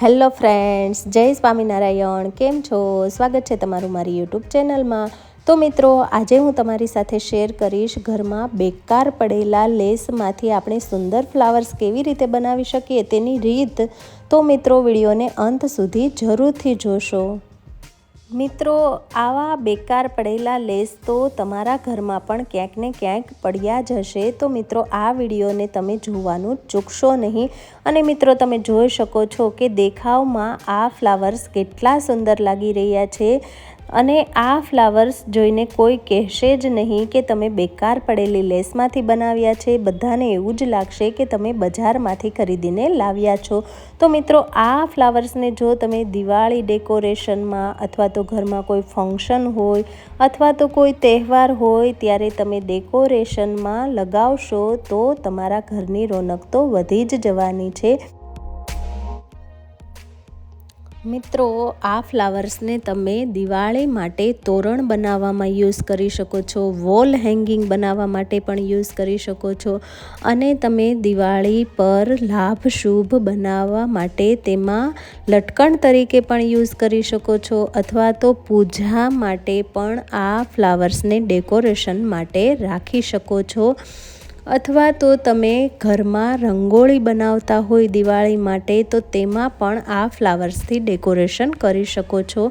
Hello friends, જય સ્વામિનારાયણ. કેમ છો? સ્વાગત છે તમારું મારી યુટ્યુબ ચેનલમાં. તો મિત્રો, આજે હું તમારી સાથે શેર કરીશ ઘરમાં બેકાર પડેલા લેસમાંથી આપણે સુંદર ફ્લાવર્સ કેવી રીતે બનાવી શકીએ તેની રીત. તો મિત્રો, વિડીયોને અંત સુધી જરૂરથી જોશો. મિત્રો, આવા બેકાર પડેલા લેસ તો તમારા ઘરમાં પણ ક્યાંક ને ક્યાંક પડ્યા જ હશે. તો મિત્રો, આ વિડીયોને તમે જોવાનું ચૂકશો નહીં. અને મિત્રો, તમે જોઈ શકો છો કે દેખાવમાં આ ફ્લાવર્સ કેટલા સુંદર લાગી રહ્યા છે. અને આ ફ્લાવર્સ જોઈને કોઈ કહેશે જ નહીં કે તમે બેકાર પડેલી લેસમાંથી બનાવ્યા છે. બધાને એવું જ લાગશે કે તમે બજારમાંથી ખરીદીને લાવ્યા છો. તો મિત્રો, આ ફ્લાવર્સને જો તમે દિવાળી ડેકોરેશનમાં અથવા તો ઘરમાં કોઈ ફંક્શન હોય અથવા તો કોઈ તહેવાર હોય ત્યારે તમે ડેકોરેશનમાં લગાવશો તો તમારા ઘરની રોનક તો વધી જ જવાની છે. મિત્રો, આ ફ્લાવર્સને તમે દિવાળી માટે તોરણ બનાવવામાં યુઝ કરી શકો છો, વોલ હેંગિંગ બનાવવા માટે પણ યુઝ કરી શકો છો. અને તમે દિવાળી પર લાભ શુભ બનાવવા માટે તેમાં લટકણ તરીકે પણ યુઝ કરી શકો છો. અથવા તો પૂજા માટે પણ આ ફ્લાવર્સને ડેકોરેશન માટે રાખી શકો છો. અથવા તો તમે ઘરમાં રંગોળી બનાવતા હોય દિવાળી માટે તો તેમાં પણ આ ફ્લાવર્સથી ડેકોરેશન કરી શકો છો.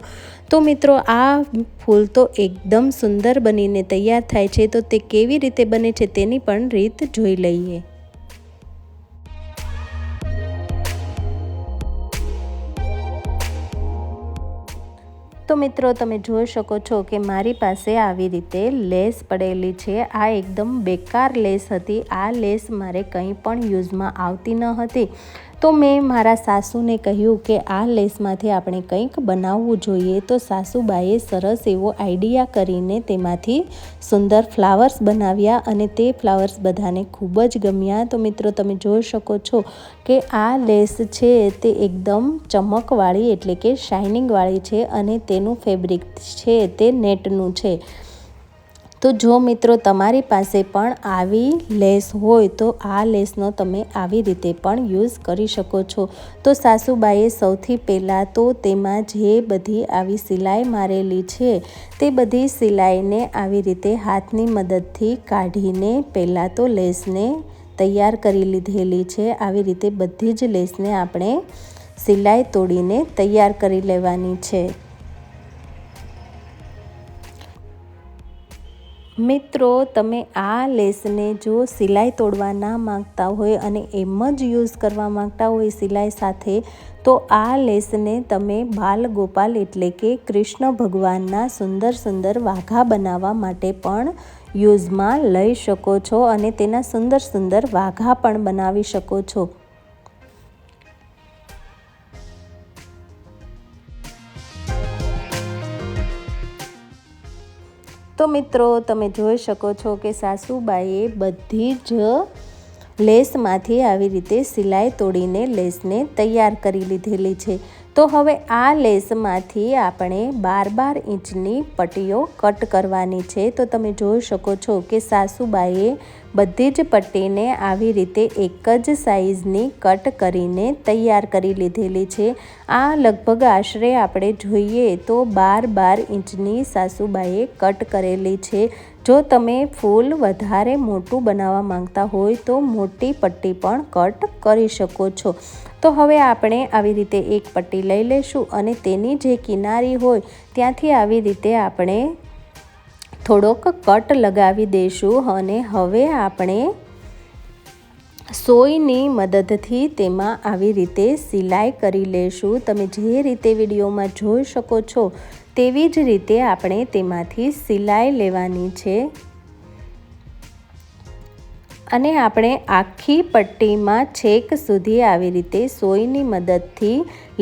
તો મિત્રો, આ ફૂલ તો એકદમ સુંદર બનીને તૈયાર થાય છે. તો તે કેવી રીતે બને છે તેની પણ રીત જોઈ લઈએ. તો મિત્રો, તમે જોઈ શકો છો કે મારી પાસે આવી રીતે લેસ પડેલી છે. આ એકદમ બેકાર લેસ હતી. આ લેસ મારે કંઈ પણ યુઝમાં આવતી ન હતી. તો મેં મારા સાસુને કહ્યું કે આ લેસમાંથી આપણે કંઈક બનાવવું જોઈએ. તો સાસુબાઈએ સરસ એવો આઈડિયા કરીને તેમાંથી સુંદર ફ્લાવર્સ બનાવ્યા અને તે ફ્લાવર્સ બધાને ખૂબ જ ગમ્યા. તો મિત્રો, તમે જોઈ શકો છો કે આ લેસ છે તે એકદમ ચમકવાળી એટલે કે શાઇનિંગવાળી છે અને તેનું ફેબ્રિક છે તે નેટનું છે. તો જો મિત્રો, તમારી પાસે પણ આવી લેસ હોય તો આ લેસનો તમે આવી રીતે પણ યુઝ કરી શકો છો. તો સાસુબાઈએ સૌથી પહેલાં તો તેમાં જે બધી આવી સિલાઈ મારેલી છે તે બધી સિલાઈને આવી રીતે હાથની મદદથી કાઢીને પહેલાં તો લેસને તૈયાર કરી લીધેલી છે. આવી રીતે બધી જ લેસને આપણે સિલાઈ તોડીને તૈયાર કરી લેવાની છે. મિત્રો, તમે આ લેસને જો સિલાઈ તોડવા ના માંગતા હોય અને એમ જ યુઝ કરવા માંગતા હોય સિલાઈ સાથે તો આ લેસને તમે બાલ ગોપાલ એટલે કે કૃષ્ણ ભગવાનના સુંદર સુંદર વાઘા બનાવવા માટે પણ યુઝમાં લઈ શકો છો અને તેના સુંદર સુંદર વાઘા પણ બનાવી શકો છો. તો મિત્રો, તમે જોઈ શકો છો કે સાસુબાઈએ બધી જ લેસમાંથી આવી રીતે સિલાઈ તોડીને લેસને તૈયાર કરી લીધેલી છે. તો હવે આ લેસમાંથી આપણે 12 ઇંચની પટ્ટીઓ કટ કરવાની છે. તો તમે જોઈ શકો છો કે સાસુબાઈએ બધી જ પટ્ટીને આવી રીતે એક જ સાઈઝની કટ કરીને તૈયાર કરી લીધેલી છે. આ લગભગ આશરે આપણે જોઈએ તો 12 ઇંચની સાસુબાઈએ કટ કરેલી છે. જો તમે ફૂલ વધારે મોટું બનાવવા માંગતા હોય તો મોટી પટ્ટી પણ કટ કરી શકો છો. તો હવે આપણે આવી રીતે એક પટ્ટી લઈ લઈશું અને તેની જે કિનારી હોય ત્યાંથી આવી રીતે આપણે થોડોક કટ લગાવી દઈશું. અને હવે આપણે સોયની મદદથી તેમાં આવી રીતે સિલાઈ કરી લઈશું. તમે જે રીતે વિડીયોમાં જોઈ શકો છો તેવી જ રીતે આપણે તેમાંથી સિલાઈ લેવાની છે. અને આપણે આખી પટ્ટીમાં છેક સુધી આવી રીતે સોયની મદદથી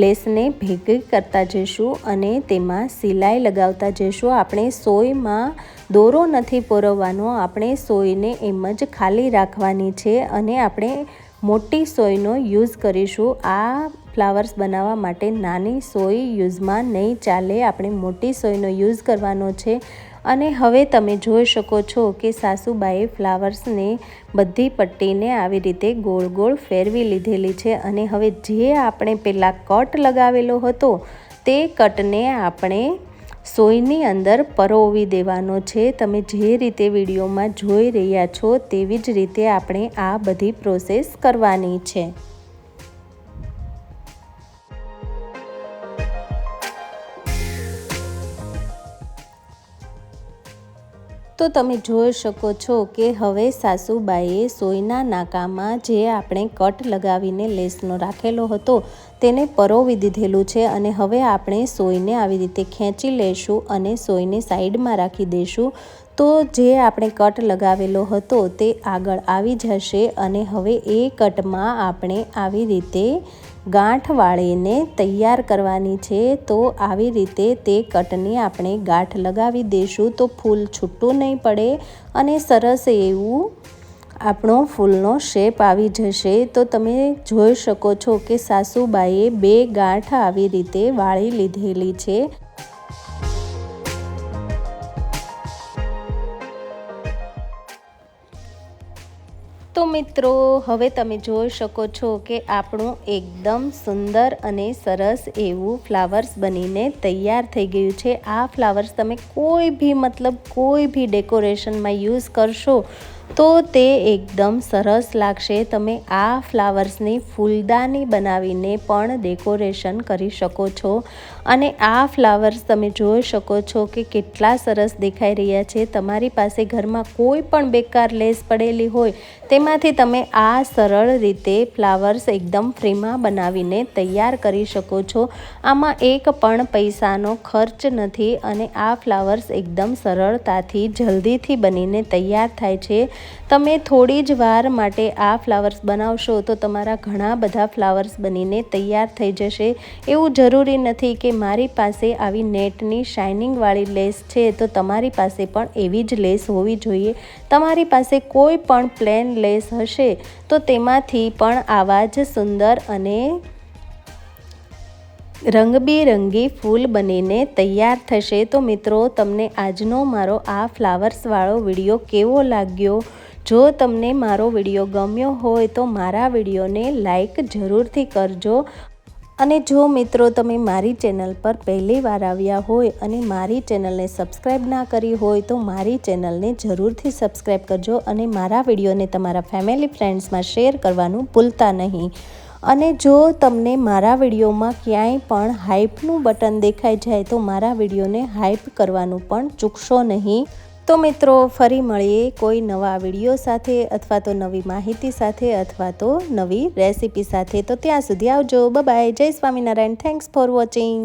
લેસને ભેગી કરતા જઈશું અને તેમાં સિલાઈ લગાવતા જઈશું. આપણે સોયમાં દોરો નથી પરોવવાનો, આપણે સોયને એમ જ ખાલી રાખવાની છે અને આપણે મોટી સોયનો યુઝ કરીશું. આ ફ્લાવર્સ બનાવવા માટે નાની સોય યુઝમાં નહીં ચાલે, આપણે મોટી સોયનો યુઝ કરવાનો છે. અને હવે તમે જોઈ શકો છો કે સાસુબાઈએ ફ્લાવર્સને બધી પટ્ટીને આવી રીતે ગોળ ગોળ ફેરવી લીધેલી છે અને હવે જે આપણે પહેલાં કટ લગાવેલો હતો તે કટને આપણે સોયની અંદર પરોવી દેવાનો છે। તમે જે રીતે વિડીયોમાં જોઈ રહ્યા છો તેવી જ રીતે આપણે આ બધી પ્રોસેસ કરવાની છે। તો તમે જોઈ શકો છો કે હવે સાસુબાઈએ સોયના નાકામાં જે આપણે કટ લગાવીને લેસનો રાખેલો હતો તેને પરોવી દીધેલું છે અને હવે આપણે સોયને આવી રીતે ખેંચી લઈશું અને સોયને સાઈડમાં રાખી દઈશું। તો જે આપણે કટ લગાવેલો હતો તે આગળ આવી જશે અને હવે એ કટમાં આપણે આવી રીતે ગાંઠ વાળીને તૈયાર કરવાની છે। તો આવી રીતે તે કટની આપણે ગાંઠ લગાવી દઈશું તો ફૂલ છૂટું નહીં પડે અને સરસ એવું આપણો ફૂલનો શેપ આવી જશે। તો તમે જોઈ શકો છો કે સાસુબાઈએ 2 ગાંઠ આવી રીતે વાળી લીધેલી છે। તો મિત્રો હવે તમે જોઈ શકો છો કે આપણું એકદમ સુંદર અને સરસ એવું ફ્લાવર્સ બનીને તૈયાર થઈ ગયું છે। આ ફ્લાવર્સ તમે કોઈ ભી ડેકોરેશનમાં યુઝ કરશો તો તે એકદમ સરસ લાગશે। તમે આ ફ્લાવર્સની ફૂલદાની બનાવીને પણ ડેકોરેશન કરી શકો છો અને આ ફ્લાવર્સ તમે જોઈ શકો છો કે કેટલા સરસ દેખાઈ રહ્યા છે। તમારી પાસે ઘરમાં કોઈ પણ બેકાર લેસ પડેલી હોય તેમાંથી તમે આ સરળ રીતે ફ્લાવર્સ એકદમ ફ્રીમાં બનાવીને તૈયાર કરી શકો છો। આમાં એક પણ પૈસાનો ખર્ચ નથી અને આ ફ્લાવર્સ એકદમ સરળતાથી જલ્દીથી બનીને તૈયાર થાય છે। તમે થોડી જ વાર માટે આ ફ્લાવર્સ બનાવશો તો તમારા ઘણા બધા ફ્લાવર્સ બનીને તૈયાર થઈ જશે। એવું જરૂરી નથી કે મારી પાસે આવી નેટની શાઇનિંગવાળી લેસ છે તો તમારી પાસે પણ એવી જ લેસ હોવી જોઈએ। તમારી પાસે કોઈ પણ પ્લેન લેસ હશે તો તેમાંથી પણ આવા જ સુંદર અને રંગબેરંગી ફૂલ બનીને તૈયાર થશે। તો મિત્રો તમને આજનો મારો આ ફ્લાવર્સવાળો વિડીયો કેવો લાગ્યો? જો તમને મારો વિડીયો ગમ્યો હોય તો મારા વિડીયોને લાઈક જરૂરથી કરજો અને જો મિત્રો તમે મારી ચેનલ પર પહેલી વાર આવ્યા હોય અને મારી ચેનલને સબસ્ક્રાઈબ ના કરી હોય તો મારી ચેનલને જરૂરથી સબસ્ક્રાઈબ કરજો અને મારા વિડીયોને તમારા ફેમિલી ફ્રેન્ડ્સમાં શેર કરવાનું ભૂલતા નહીં। અને જો તમને મારા વિડીયોમાં ક્યાંય પણ હાઈપનું બટન દેખાઈ જાય તો મારા વિડીયોને હાઈપ કરવાનું પણ ચૂકશો નહીં। તો મિત્રો ફરી મળીએ કોઈ નવા વિડીયો સાથે અથવા તો નવી માહિતી સાથે અથવા તો નવી રેસીપી સાથે। તો ત્યાં સુધી આવજો। Bye bye. જય સ્વામિનારાયણ। Thanks for watching.